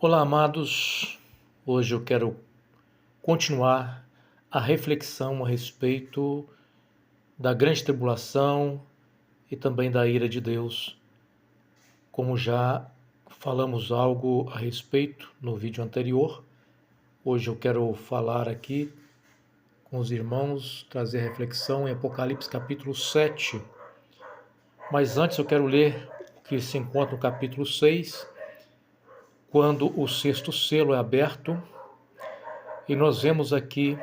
Olá, amados. Hoje eu quero continuar a reflexão a respeito da grande tribulação e também da ira de Deus. Como já falamos algo a respeito no vídeo anterior, hoje eu quero falar aqui com os irmãos, trazer reflexão em Apocalipse capítulo 7. Mas antes eu quero ler o que se encontra no capítulo 6, quando o sexto selo é aberto. E nós vemos aqui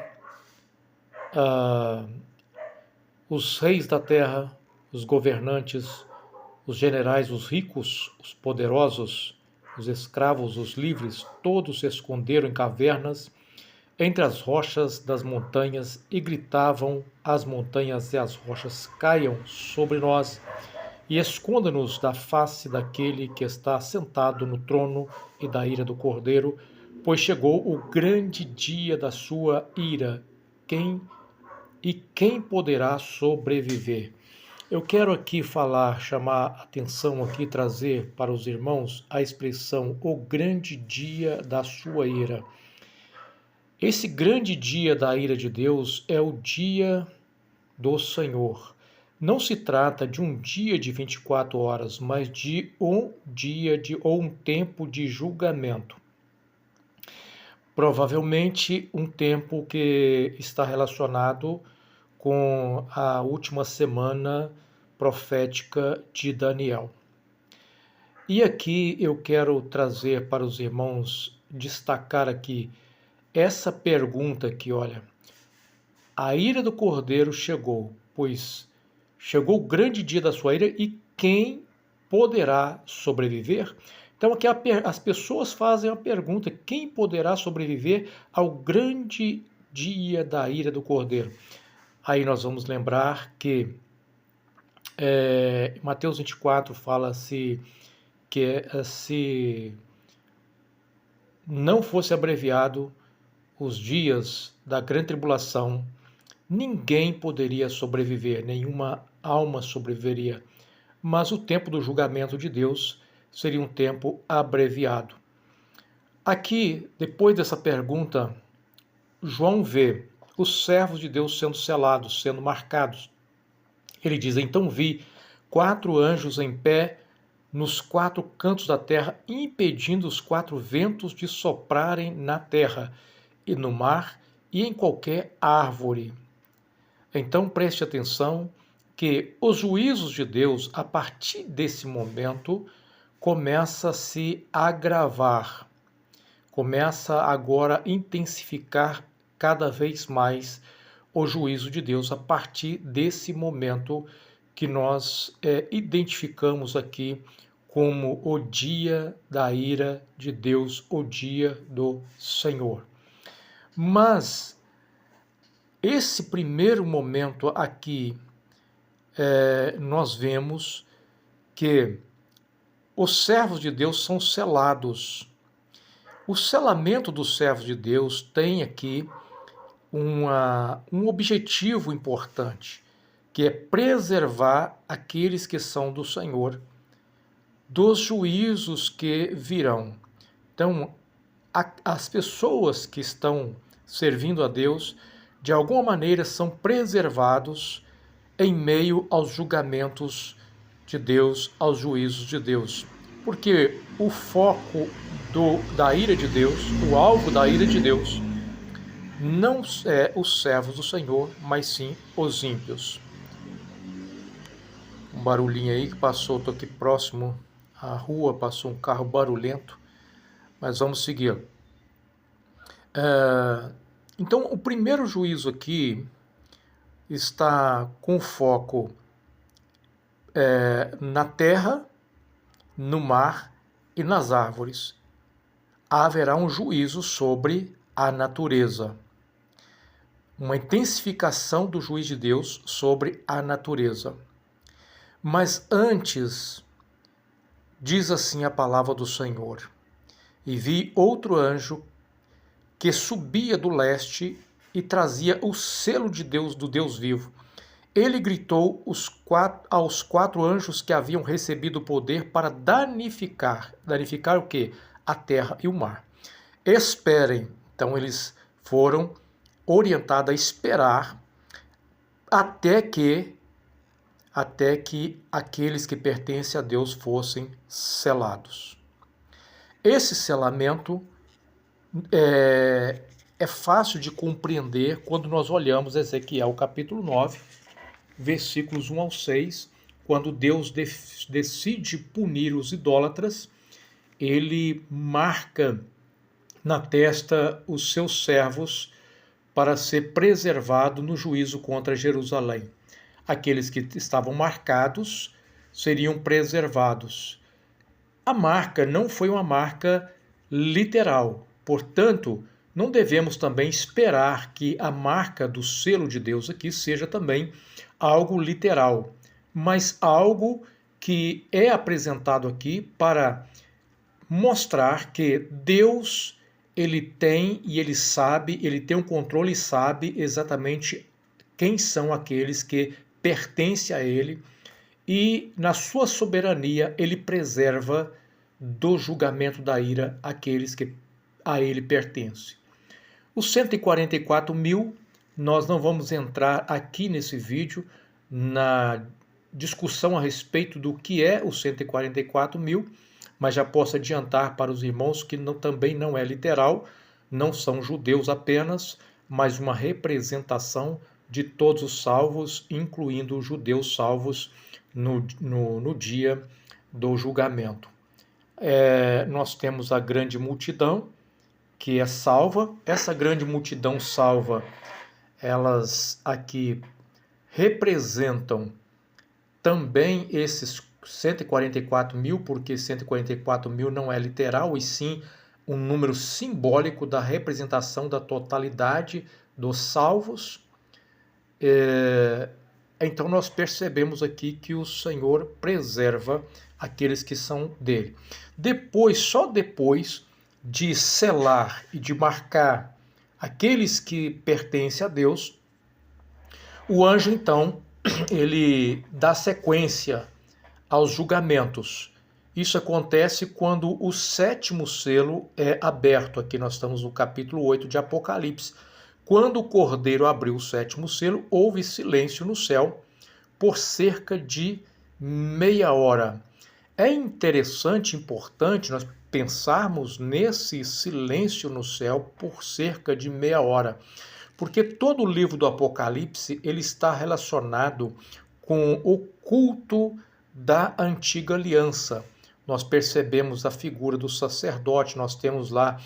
os reis da terra, os governantes, os generais, os ricos, os poderosos, os escravos, os livres, todos se esconderam em cavernas entre as rochas das montanhas e gritavam às montanhas e às rochas: caiam sobre nós e esconda-nos da face daquele que está sentado no trono e da ira do Cordeiro, pois chegou o grande dia da sua ira. Quem poderá sobreviver? Eu quero aqui chamar atenção aqui, trazer para os irmãos a expressão o grande dia da sua ira. Esse grande dia da ira de Deus é o dia do Senhor. Não se trata de um dia de 24 horas, mas de um dia ou um tempo de julgamento. Provavelmente um tempo que está relacionado com a última semana profética de Daniel. E aqui eu quero trazer para os irmãos, destacar aqui essa pergunta aqui, olha. A ira do Cordeiro chegou, pois chegou o grande dia da sua ira, e quem poderá sobreviver? Então aqui as pessoas fazem a pergunta: quem poderá sobreviver ao grande dia da ira do Cordeiro? Aí nós vamos lembrar que Mateus 24 fala-se que se não fosse abreviado os dias da grande tribulação, ninguém poderia sobreviver, nenhuma alma sobreviveria. Mas o tempo do julgamento de Deus seria um tempo abreviado. Aqui, depois dessa pergunta, João vê os servos de Deus sendo selados, sendo marcados. Ele diz: então vi 4 anjos em pé nos 4 cantos da terra, impedindo os 4 ventos de soprarem na terra e no mar e em qualquer árvore. Então preste atenção que os juízos de Deus, a partir desse momento, começa a se agravar, começa agora a intensificar cada vez mais o juízo de Deus a partir desse momento que nós identificamos aqui como o dia da ira de Deus, o dia do Senhor. Mas esse primeiro momento aqui, nós vemos que os servos de Deus são selados. O selamento dos servos de Deus tem aqui um objetivo importante, que é preservar aqueles que são do Senhor dos juízos que virão. Então, as pessoas que estão servindo a Deus, de alguma maneira, são preservados em meio aos julgamentos de Deus, aos juízos de Deus. Porque o foco da ira de Deus, o alvo da ira de Deus, não é os servos do Senhor, mas sim os ímpios. Um barulhinho aí que passou, estou aqui próximo à rua, passou um carro barulhento, mas vamos seguir. Então, o primeiro juízo aqui está com foco na terra, no mar e nas árvores. Haverá um juízo sobre a natureza, uma intensificação do juízo de Deus sobre a natureza. Mas antes, diz assim a palavra do Senhor: e vi outro anjo que subia do leste e trazia o selo de Deus, do Deus vivo. Ele gritou aos 4 anjos que haviam recebido o poder para danificar. Danificar o quê? a terra e o mar. Esperem. Então eles foram orientados a esperar até que aqueles que pertencem a Deus fossem selados. Esse selamento é fácil de compreender quando nós olhamos Ezequiel capítulo 9, versículos 1 ao 6, quando Deus decide punir os idólatras, ele marca na testa os seus servos para ser preservado no juízo contra Jerusalém. Aqueles que estavam marcados seriam preservados. A marca não foi uma marca literal, portanto, não devemos também esperar que a marca do selo de Deus aqui seja também algo literal, mas algo que é apresentado aqui para mostrar que Deus, ele tem e ele sabe, ele tem um controle e sabe exatamente quem são aqueles que pertencem a ele, e na sua soberania ele preserva do julgamento da ira aqueles que a ele pertencem. Os 144 mil, nós não vamos entrar aqui nesse vídeo na discussão a respeito do que é os 144 mil, mas já posso adiantar para os irmãos que também não é literal, não são judeus apenas, mas uma representação de todos os salvos, incluindo os judeus salvos no dia do julgamento. Nós temos a grande multidão que é salva. Essa grande multidão salva, elas aqui representam também esses 144 mil, porque 144 mil não é literal, e sim um número simbólico da representação da totalidade dos salvos. Então nós percebemos aqui que o Senhor preserva aqueles que são dele. Só depois de selar e de marcar aqueles que pertencem a Deus, o anjo então ele dá sequência aos julgamentos. Isso acontece quando o 7º selo é aberto. Aqui nós estamos no capítulo 8 de Apocalipse. Quando o Cordeiro abriu o 7º selo, houve silêncio no céu por cerca de meia hora. É interessante, importante nós pensarmos nesse silêncio no céu por cerca de meia hora, porque todo o livro do Apocalipse ele está relacionado com o culto da antiga aliança. Nós percebemos a figura do sacerdote, nós temos lá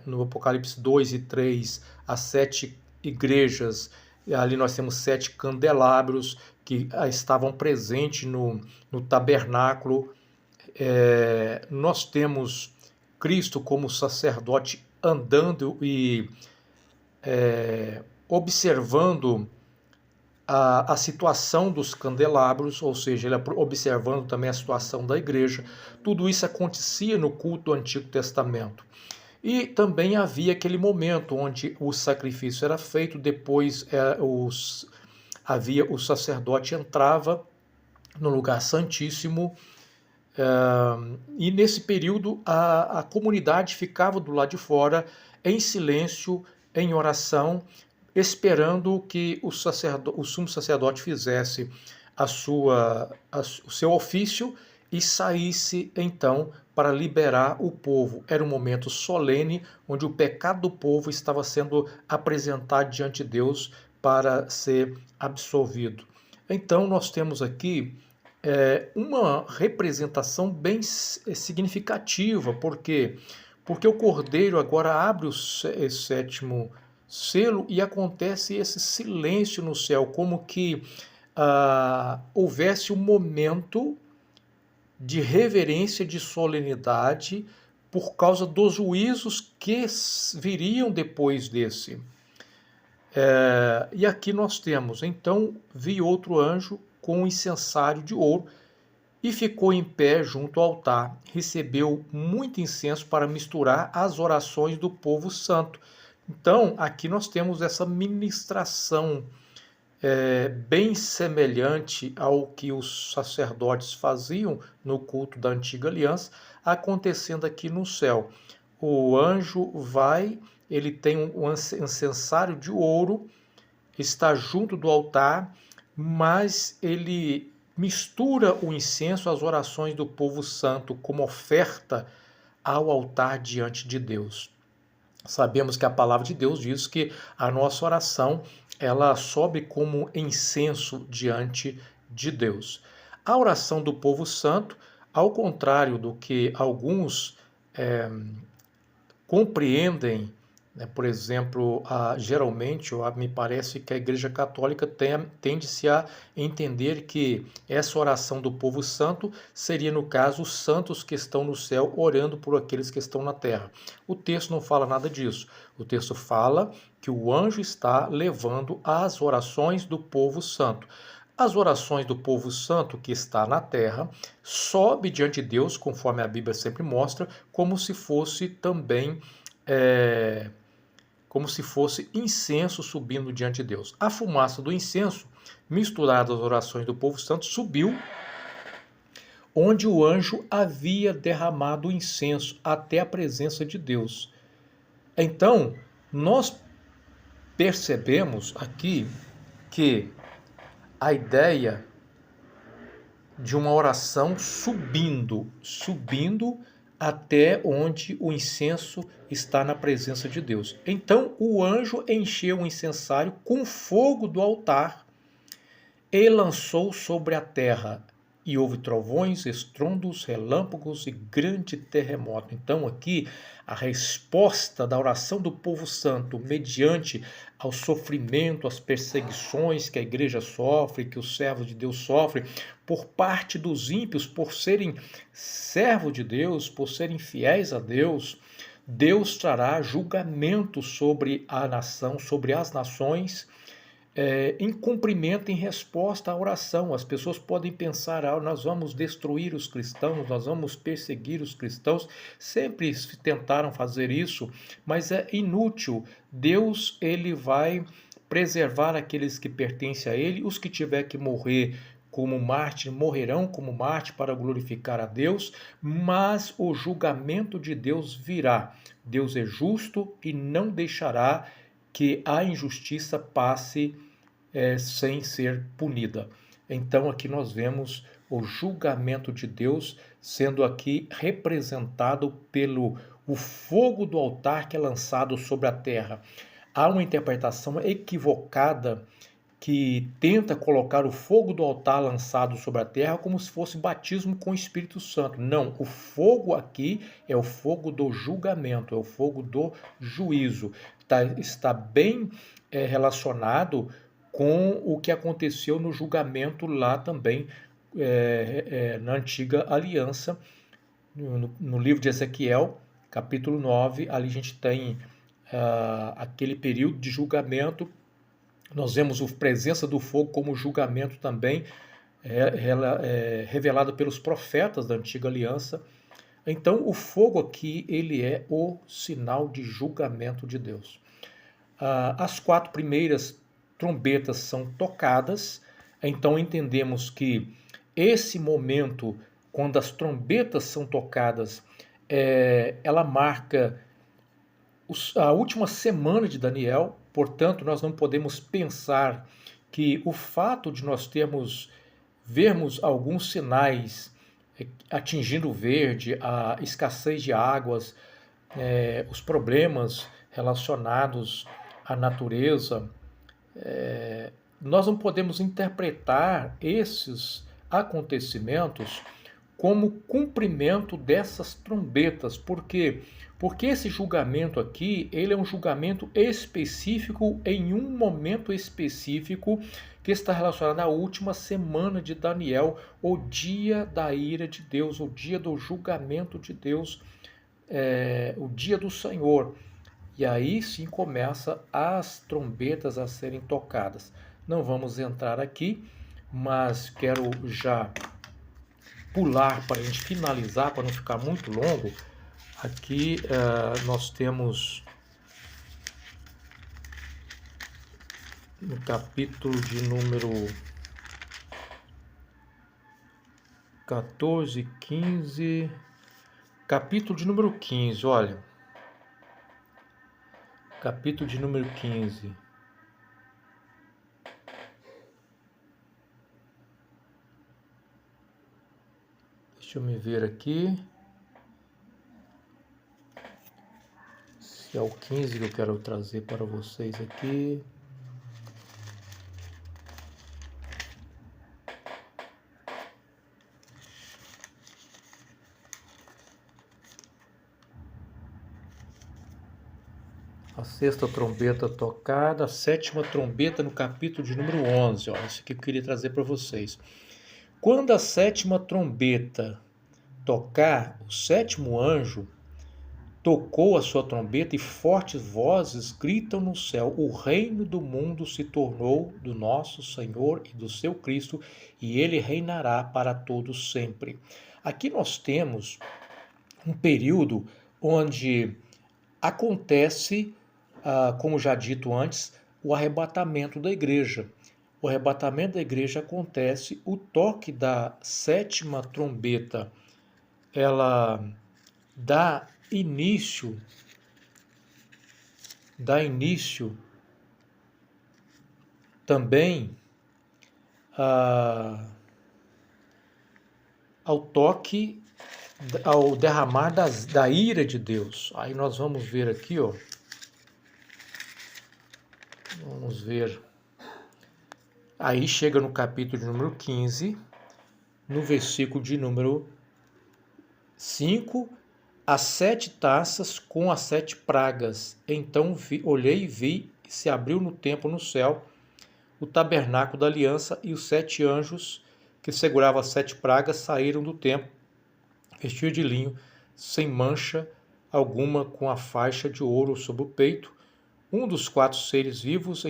no Apocalipse 2 e 3 as 7 igrejas, ali nós temos 7 candelabros que estavam presentes no tabernáculo. Nós temos Cristo como sacerdote andando e observando a situação dos candelabros, ou seja, ele observando também a situação da igreja. Tudo isso acontecia no culto do Antigo Testamento. E também havia aquele momento onde o sacrifício era feito, depois o sacerdote entrava no lugar santíssimo, e nesse período a comunidade ficava do lado de fora em silêncio, em oração, esperando que o sumo sacerdote fizesse o seu ofício e saísse então para liberar o povo. Era um momento solene onde o pecado do povo estava sendo apresentado diante de Deus para ser absolvido. Então nós temos aqui uma representação bem significativa, porque o Cordeiro agora abre o 7º selo e acontece esse silêncio no céu, como que houvesse um momento de reverência, de solenidade, por causa dos juízos que viriam depois desse. E aqui nós temos, então, vi outro anjo com um incensário de ouro e ficou em pé junto ao altar. Recebeu muito incenso para misturar as orações do povo santo. Então, aqui nós temos essa ministração bem semelhante ao que os sacerdotes faziam no culto da antiga aliança, acontecendo aqui no céu. O anjo vai, ele tem um incensário de ouro, está junto do altar, mas ele mistura o incenso às orações do povo santo como oferta ao altar diante de Deus. Sabemos que a palavra de Deus diz que a nossa oração ela sobe como incenso diante de Deus. A oração do povo santo, ao contrário do que alguns compreendem, né, por exemplo, geralmente, me parece que a Igreja Católica tende-se a entender que essa oração do povo santo seria, no caso, os santos que estão no céu orando por aqueles que estão na terra. O texto não fala nada disso. O texto fala que o anjo está levando as orações do povo santo. As orações do povo santo que está na terra sobe diante de Deus, conforme a Bíblia sempre mostra, como se fosse também como se fosse incenso subindo diante de Deus. A fumaça do incenso, misturada às orações do povo santo, subiu onde o anjo havia derramado o incenso até a presença de Deus. Então, nós percebemos aqui que a ideia de uma oração subindo até onde o incenso está na presença de Deus. Então o anjo encheu o incensário com fogo do altar e lançou sobre a terra. E houve trovões, estrondos, relâmpagos e grande terremoto. Então aqui a resposta da oração do povo santo mediante ao sofrimento, às perseguições que a igreja sofre, que os servos de Deus sofrem, por parte dos ímpios, por serem servos de Deus, por serem fiéis a Deus, Deus trará julgamento sobre a nação, sobre as nações, em cumprimento, em resposta à oração. As pessoas podem pensar, nós vamos destruir os cristãos, nós vamos perseguir os cristãos. Sempre tentaram fazer isso, mas é inútil. Deus, ele vai preservar aqueles que pertencem a ele. Os que tiver que morrer como mártir, morrerão como mártir para glorificar a Deus, mas o julgamento de Deus virá. Deus é justo e não deixará que a injustiça passe sem ser punida. Então aqui nós vemos o julgamento de Deus sendo aqui representado pelo o fogo do altar que é lançado sobre a terra. Há uma interpretação equivocada que tenta colocar o fogo do altar lançado sobre a terra como se fosse batismo com o Espírito Santo. Não, o fogo aqui é o fogo do julgamento, é o fogo do juízo. Está bem relacionado com o que aconteceu no julgamento lá também na antiga aliança, no livro de Ezequiel, capítulo 9, ali a gente tem aquele período de julgamento. Nós vemos a presença do fogo como julgamento também, revelado pelos profetas da antiga aliança. Então, o fogo aqui, ele é o sinal de julgamento de Deus. As 4 primeiras trombetas são tocadas, então entendemos que esse momento, quando as trombetas são tocadas, ela marca a última semana de Daniel. Portanto, nós não podemos pensar que o fato de nós vermos alguns sinais atingindo o verde, a escassez de águas, os problemas relacionados à natureza, nós não podemos interpretar esses acontecimentos como cumprimento dessas trombetas. Por quê? Porque esse julgamento aqui, ele é um julgamento específico em um momento específico que está relacionado à última semana de Daniel, o dia da ira de Deus, o dia do julgamento de Deus, o dia do Senhor. E aí sim começa as trombetas a serem tocadas. Não vamos entrar aqui, mas quero já pular para a gente finalizar, para não ficar muito longo. Aqui nós temos no capítulo de número 14, 15, capítulo de número 15, olha. Capítulo de número 15. Deixa eu me ver aqui. Se é o 15 que eu quero trazer para vocês aqui. A sexta trombeta tocada, a sétima trombeta no capítulo de número 11. Olha, isso aqui eu queria trazer para vocês. Quando a sétima trombeta tocar, o sétimo anjo tocou a sua trombeta e fortes vozes gritam no céu: o reino do mundo se tornou do nosso Senhor e do seu Cristo, e ele reinará para todos sempre. Aqui nós temos um período onde acontece, como já dito antes, o arrebatamento da igreja. O arrebatamento da igreja acontece, o toque da sétima trombeta, ela dá início também ao toque, ao derramar da ira de Deus. Aí nós vamos ver aqui, ó. Vamos ver. Aí chega no capítulo de número 15, no versículo de número 5, as 7 taças com as 7 pragas. Então olhei e vi, e se abriu no templo no céu, o tabernáculo da aliança, e os 7 anjos que seguravam as 7 pragas saíram do templo, vestidos de linho, sem mancha alguma, com a faixa de ouro sobre o peito. Um dos 4 seres vivos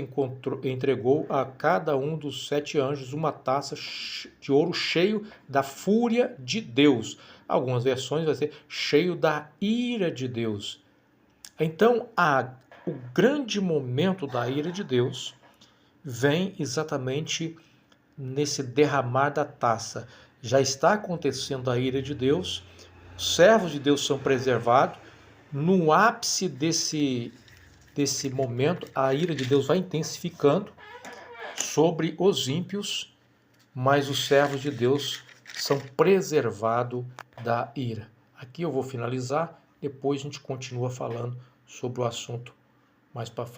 entregou a cada um dos 7 anjos uma taça de ouro cheio da fúria de Deus. Algumas versões vai ser cheio da ira de Deus. Então, o grande momento da ira de Deus vem exatamente nesse derramar da taça. Já está acontecendo a ira de Deus, os servos de Deus são preservados. No ápice desse momento, a ira de Deus vai intensificando sobre os ímpios, mas os servos de Deus são preservados da ira. Aqui eu vou finalizar, depois a gente continua falando sobre o assunto mais para frente.